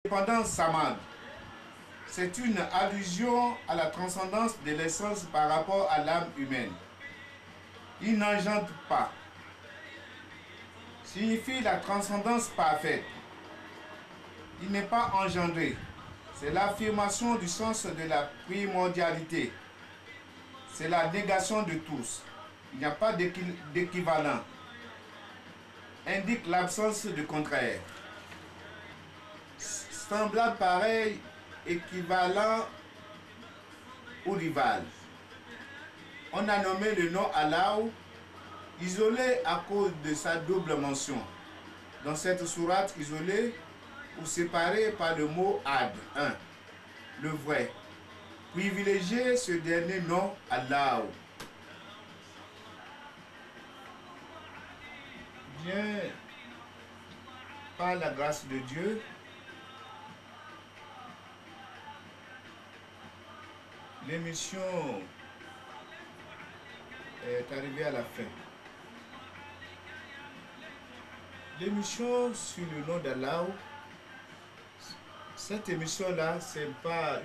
L'indépendance samad, c'est une allusion à la transcendance de l'essence par rapport à l'âme humaine. Il n'engendre pas. Signifie la transcendance parfaite. Il n'est pas engendré. C'est l'affirmation du sens de la primordialité. C'est la négation de tous. Il n'y a pas d'équivalent. Indique l'absence de contraire. Semblable, pareil, équivalent ou rival. On a nommé le nom Allah isolé à cause de sa double mention. Dans cette sourate isolée ou séparée par le mot Ad, un, le vrai. Privilégiez ce dernier nom Allah. Bien, par la grâce de Dieu, l'émission est arrivée à la fin. L'émission sur le nom d'Allah, cette émission-là, c'est pas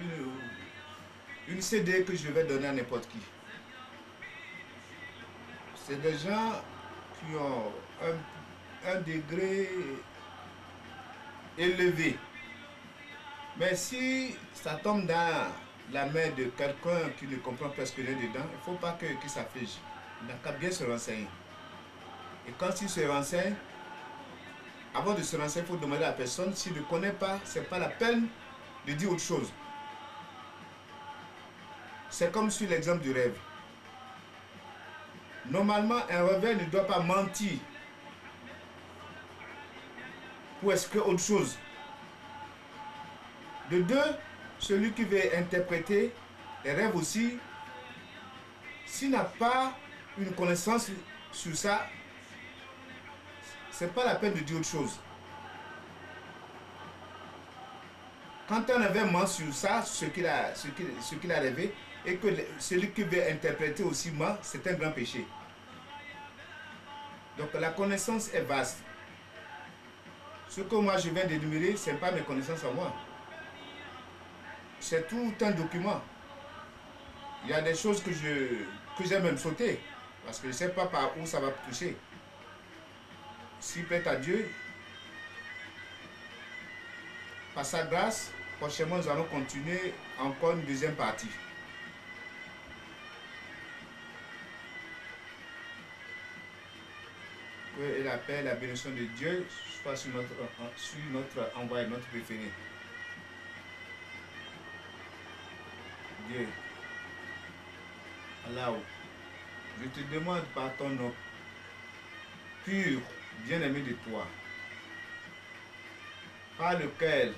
une CD que je vais donner à n'importe qui. C'est des gens qui ont un degré élevé. Mais si ça tombe dans la main de quelqu'un qui ne comprend presque rien dedans, il ne faut pas qu'il s'afflige. Il n'a qu'à bien se renseigner. Et quand il se renseigne, avant de se renseigner, il faut demander à la personne. S'il ne connaît pas, ce n'est pas la peine de dire autre chose. C'est comme sur l'exemple du rêve. Normalement, un rêveur ne doit pas mentir pour expliquer autre chose. De deux, celui qui veut interpréter les rêves aussi, s'il n'a pas une connaissance sur ça, c'est pas la peine de dire autre chose. Quand un rêveur ment sur ça, ce qu'il a rêvé, et que celui qui veut interpréter aussi ment, c'est un grand péché. Donc la connaissance est vaste. Ce que moi je viens d'énumérer, ce n'est pas mes connaissances à moi. C'est tout un document. Il y a des choses que j'ai même sauté, parce que je ne sais pas par où ça va toucher. S'il plaît à Dieu, par sa grâce, prochainement nous allons continuer encore une deuxième partie. Que la paix et la bénédiction de Dieu soient sur notre envoyé, notre préféré. Dieu, Allah, je te demande par ton nom pur, bien-aimé de toi, par lequel,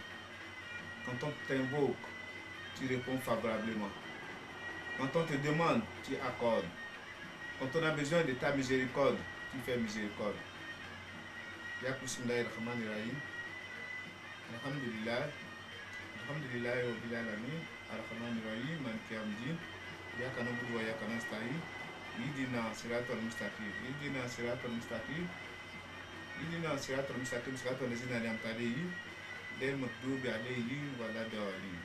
quand on t'invoque, tu réponds favorablement. Quand on te demande, tu accordes. Quand on a besoin de ta miséricorde, tu fais miséricorde. Ya Bismillahirrahmanirrahim. Alhamdulillah. Alhamdulillah rabbil alamin. Arrahmanirrahim. Maliki yawmiddin. Iyyaka na'budu wa iyyaka nasta'in. Ihdina siratal mustaqim. Ihdina siratal mustaqim. Ihdina siratal mustaqim. Siratal ladzina an'amta alayhim. Ghayril maghdubi alayhim waladdallin.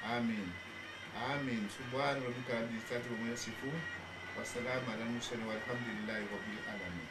Amin. Amin. Subhana rabbika rabbil izzati amma yasifun. Wassalamu ala mursalin walhamdulillahi rabbil alamin.